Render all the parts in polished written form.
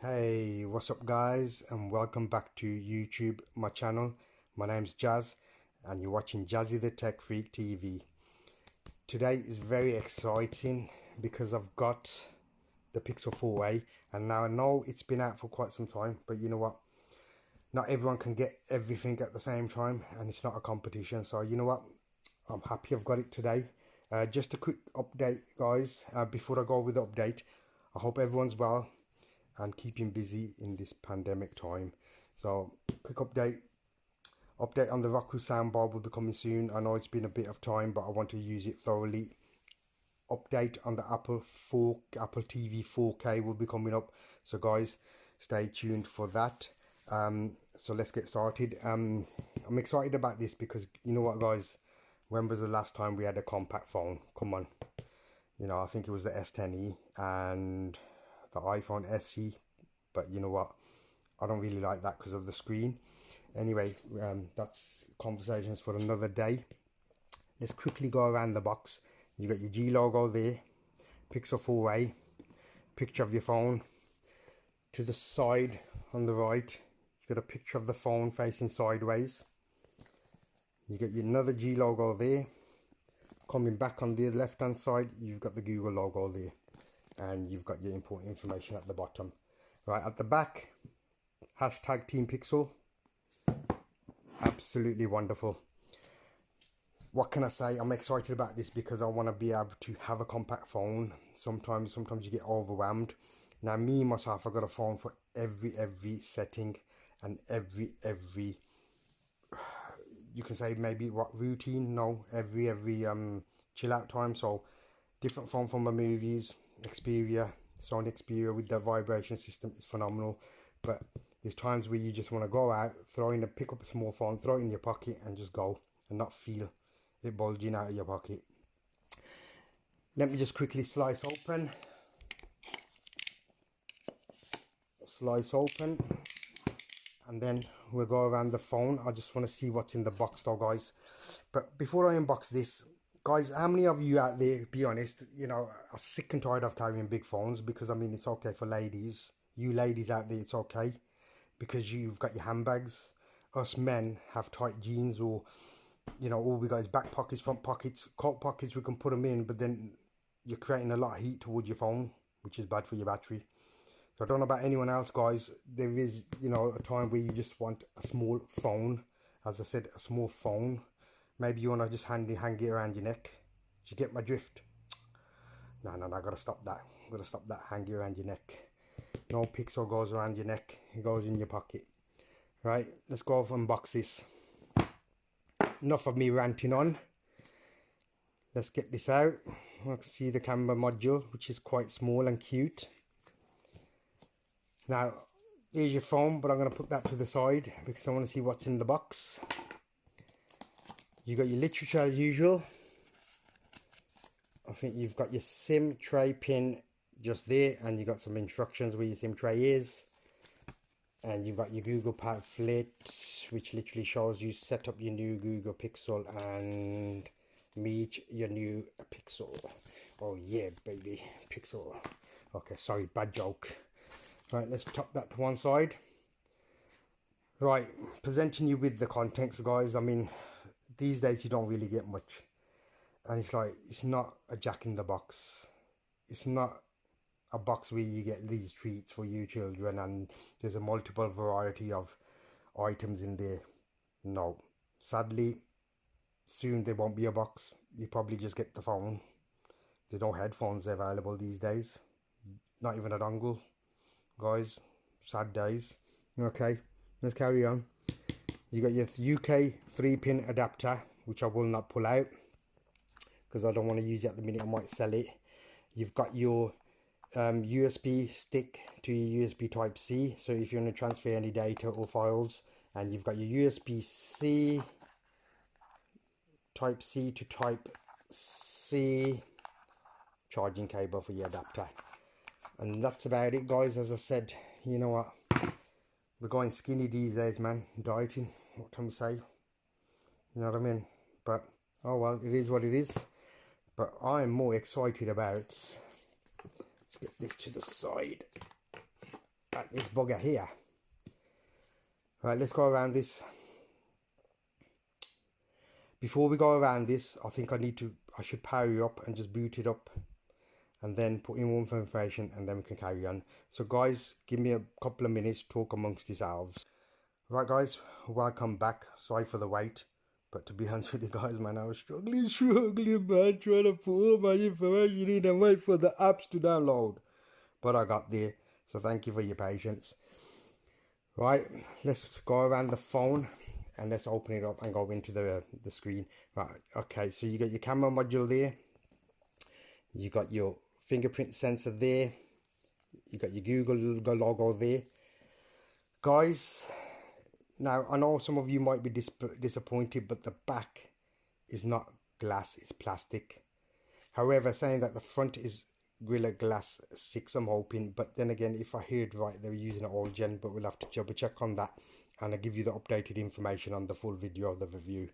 Hey, what's up guys, and welcome back to YouTube, my channel. My name's Jazz and you're watching Jazzy the Tech Freak TV. Today is very exciting because I've got the Pixel 4a, and now I know it's been out for quite some time, but you know what, not everyone can get everything at the same time, and it's not a competition. So you know what, I'm happy I've got it today. Just a quick update guys, before I go with the update. I hope everyone's well and keeping busy in this pandemic time. So quick update on the Roku soundbar will be coming soon. I know it's been a bit of time, but I want to use it thoroughly. Update on the Apple TV 4K will be coming up, so guys stay tuned for that. So let's get started. I'm excited about this because you know what guys, when was the last time we had a compact phone? Come on, you know, I think it was the S10e and the iPhone SE, but you know what, I don't really like that because of the screen. Anyway, that's conversations for another day. Let's quickly go around the box. You got your G logo there, Pixel 4a, picture of your phone. To the side on the right, you got a picture of the phone facing sideways. You got another G logo there. Coming back on the left hand side, you've got the Google logo there, and you've got your important information at the bottom. Right at the back, hashtag Team Pixel. Absolutely wonderful. What can I say? I'm excited about this because I want to be able to have a compact phone. Sometimes you get overwhelmed. Now me myself, I got a phone for every setting and every you can say maybe what routine, no, every chill out time. So different phone for my movies. Xperia, Sony Xperia with the vibration system is phenomenal, but there's times where you just want to go out, pick up a small phone, throw it in your pocket and just go and not feel it bulging out of your pocket. Let me just quickly slice open, and then we'll go around the phone. I just want to see what's in the box though guys. But before I unbox this guys, how many of you out there, be honest, you know, are sick and tired of carrying big phones? Because I mean, it's okay for ladies. You ladies out there, it's okay because you've got your handbags. Us men have tight jeans, or you know, all we got is back pockets, front pockets, coat pockets. We can put them in, but then you're creating a lot of heat towards your phone, which is bad for your battery. So I don't know about anyone else guys, there is, you know, a time where you just want a small phone. As I said, a small phone. Maybe you want to just hang it around your neck. Did you get my drift? No, I gotta stop that. Hang it around your neck. No Pixel goes around your neck, it goes in your pocket. Right, let's go off and unbox this. Enough of me ranting on. Let's get this out. I can see the camera module, which is quite small and cute. Now, here's your phone, but I'm going to put that to the side because I want to see what's in the box. You got your literature as usual. I think you've got your SIM tray pin just there, and you got some instructions where your SIM tray is. And you've got your Google pamphlet, which literally shows you set up your new Google Pixel and meet your new Pixel. Oh yeah, baby, Pixel. Okay, sorry, bad joke. Right, let's top that to one side. Right, presenting you with the contents guys. I mean, these days you don't really get much, and it's like, it's not a jack in the box. It's not a box where you get these treats for you children and there's a multiple variety of items in there. No, sadly soon there won't be a box. You probably just get the phone. There's no headphones available these days, not even a dongle guys. Sad days. Okay, let's carry on. You got your UK 3-pin adapter, which I will not pull out because I don't want to use it at the minute. I might sell it. You've got your USB stick to your USB type C, so if you want to transfer any data or files. And you've got your USB-C type C to type C charging cable for your adapter. And that's about it guys. As I said, you know what, we're going skinny these days, man. Dieting, what can we say? You know what I mean? But oh well, it is what it is. But I'm more excited about, let's get this to the side. at this bugger here. Right, let's go around this. Before we go around this, I think I should power you up and just boot it up, and then put in more information, and then we can carry on. So guys, give me a couple of minutes to talk amongst yourselves. Right guys, welcome back. Sorry for the wait, but to be honest with you guys, man, I was struggling man, trying to put all my information in and wait for the apps to download, but I got there. So thank you for your patience. Right, let's go around the phone and let's open it up and go into the screen. Right, okay, so you got your camera module there, you got your fingerprint sensor there, you got your Google logo there. Guys, now I know some of you might be disappointed, but the back is not glass, it's plastic. However, saying that the front is Gorilla Glass 6, I'm hoping, but then again, if I heard right, they were using an old gen, but we'll have to double check on that, and I'll give you the updated information on the full video of the review.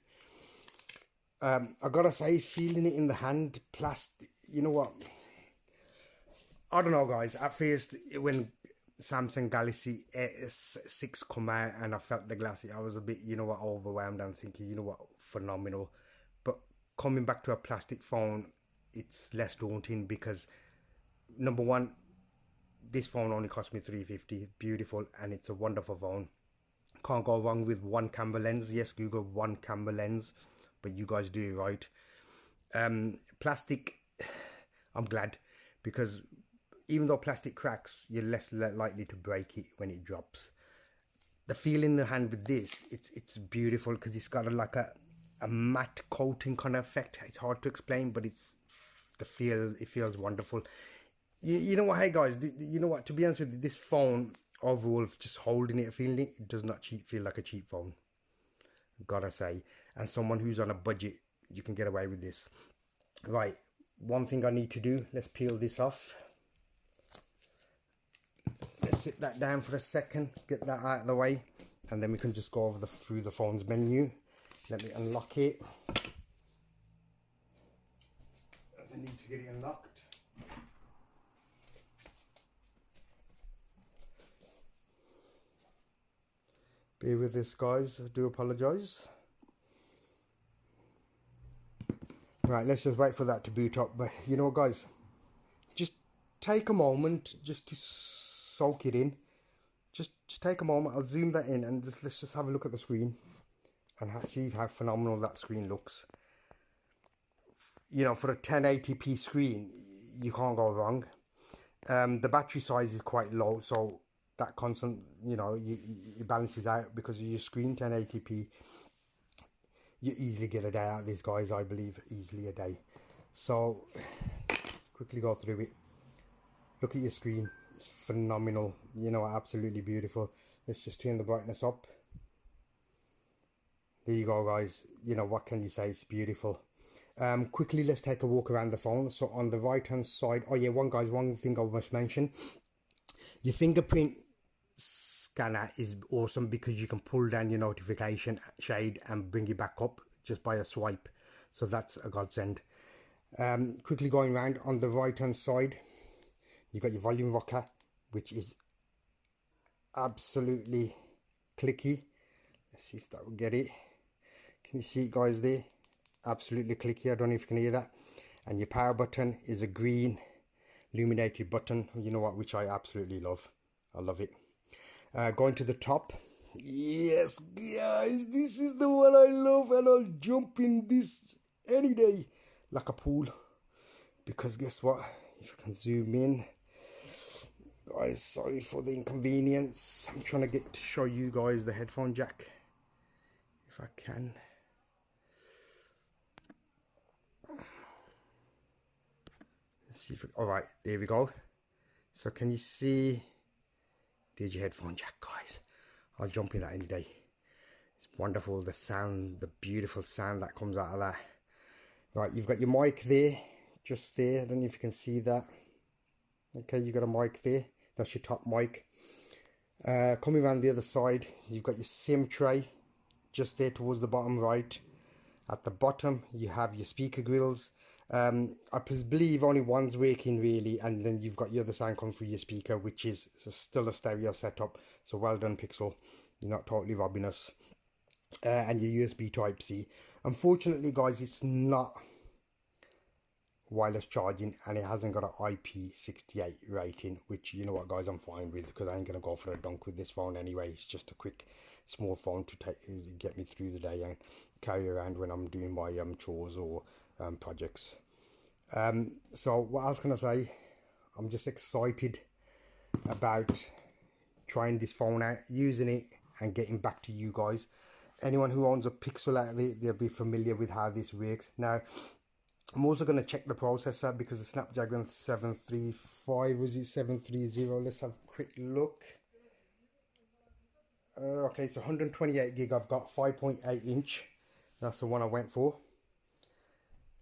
I gotta say, feeling it in the hand, plastic, you know what, I don't know guys, at first when Samsung Galaxy S6 come out and I felt the glass, I was a bit, you know what, overwhelmed. I'm thinking, you know what, phenomenal. But coming back to a plastic phone, it's less daunting, because number one, this phone only cost me $350, beautiful, and it's a wonderful phone. Can't go wrong with one camera lens. Yes, Google one camera lens, but you guys do it right. Plastic, I'm glad, because even though plastic cracks, you're less likely to break it when it drops. The feel in the hand with this, it's beautiful, because it's got like a matte coating kind of effect. It's hard to explain, but it's the feel, it feels wonderful. You know what, hey guys, you know what, to be honest with you, this phone overall, just holding it, feeling it, it does not feel like a cheap phone, gotta say. And someone who's on a budget, you can get away with this. Right, one thing I need to do, let's peel this off. Let's sit that down for a second, get that out of the way, and then we can just go over through the phone's menu. Let me unlock it. I need to get it unlocked. Bear with this guys, I do apologise. Right, let's just wait for that to boot up. But you know what guys, just take a moment just to soak it in. Just take a moment, I'll zoom that in, and let's just have a look at the screen and see how phenomenal that screen looks. You know, for a 1080p screen, you can't go wrong. The battery size is quite low, so that constant, you know, it balances out, because of your screen 1080p. You easily get a day out of these guys, I believe, easily a day. So quickly go through it. Look at your screen, it's phenomenal, you know, absolutely beautiful. Let's just turn the brightness up. There you go guys, you know, what can you say, it's beautiful. Quickly, let's take a walk around the phone. So on the right hand side, oh yeah, one thing I must mention, your fingerprint scanner is awesome, because you can pull down your notification shade and bring it back up just by a swipe, so that's a godsend. Quickly going around, on the right hand side, you got your volume rocker, which is absolutely clicky. Let's see if that will get it. Can you see it guys there? Absolutely clicky, I don't know if you can hear that. And your power button is a green illuminated button, you know what, which I absolutely love. I love it. Going to the top, yes guys, this is the one I love, and I'll jump in this any day like a pool, because guess what, if I can zoom in guys, sorry for the inconvenience, I'm trying to show you guys the headphone jack if I can. Let's see if all right, there we go. So can you see, there's your headphone jack guys. I'll jump in that any day. It's wonderful, the sound, the beautiful sound that comes out of that. Right, you've got your mic there, just there, I don't know if you can see that. Okay, you got a mic there, that's your top mic. Coming around the other side, you've got your SIM tray just there towards the bottom right. At the bottom you have your speaker grills. I believe only one's working really, and then you've got your other sound coming through your speaker, which is still a stereo setup. So well done, Pixel, you're not totally robbing us. And your USB Type-C. Unfortunately, guys, it's not wireless charging, and it hasn't got an IP68 rating, which, you know what, guys, I'm fine with, because I ain't gonna go for a dunk with this phone anyway. It's just a quick small phone to get me through the day and carry around when I'm doing my chores or projects. So what else can I say? I'm just excited about trying this phone out, using it, and getting back to you guys. Anyone who owns a Pixel out there, they'll be familiar with how this works. Now, I'm also going to check the processor, because the Snapdragon 735, was it 730? Let's have a quick look. Okay, it's 128 gig. I've got 5.8 inch. That's the one I went for.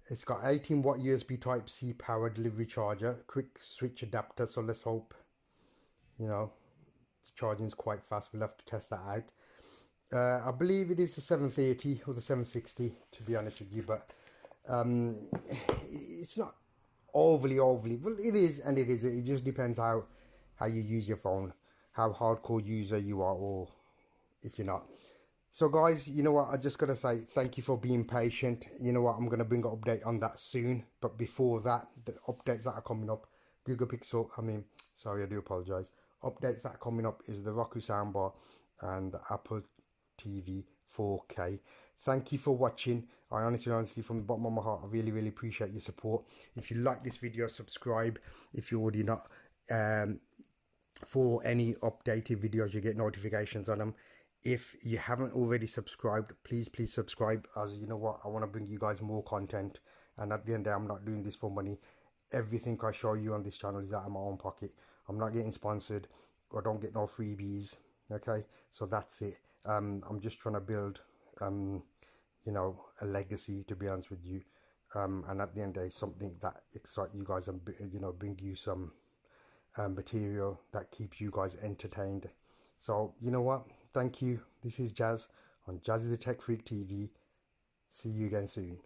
It's got 18 watt USB Type-C power delivery charger, quick switch adapter. So let's hope, you know, the charging is quite fast. We'll have to test that out. I believe it is the 730 or the 760, to be honest with you, but it's not overly, well, it is and it isn't. It just depends how you use your phone, how hardcore user you are, or if you're not. So guys, you know what, I just gotta say thank you for being patient. You know what, I'm gonna bring an update on that soon, but before that, the updates that are coming up, I do apologize. Updates that are coming up is the Roku soundbar and the Apple TV 4K. Thank you for watching. I honestly, from the bottom of my heart, I really appreciate your support. If you like this video, subscribe if you're already not. For any updated videos, you get notifications on them. If you haven't already subscribed, please subscribe, as you know what, I want to bring you guys more content, and at the end of the day, I'm not doing this for money. Everything I show you on this channel is out of my own pocket. I'm not getting sponsored, or don't get no freebies. Okay, so that's it. I'm just trying to build you know, a legacy, to be honest with you, and at the end of the day, something that excites you guys and, you know, bring you some material that keeps you guys entertained. So you know what, thank you. This is Jazz on Jazzy the Tech Freak TV. See you again soon.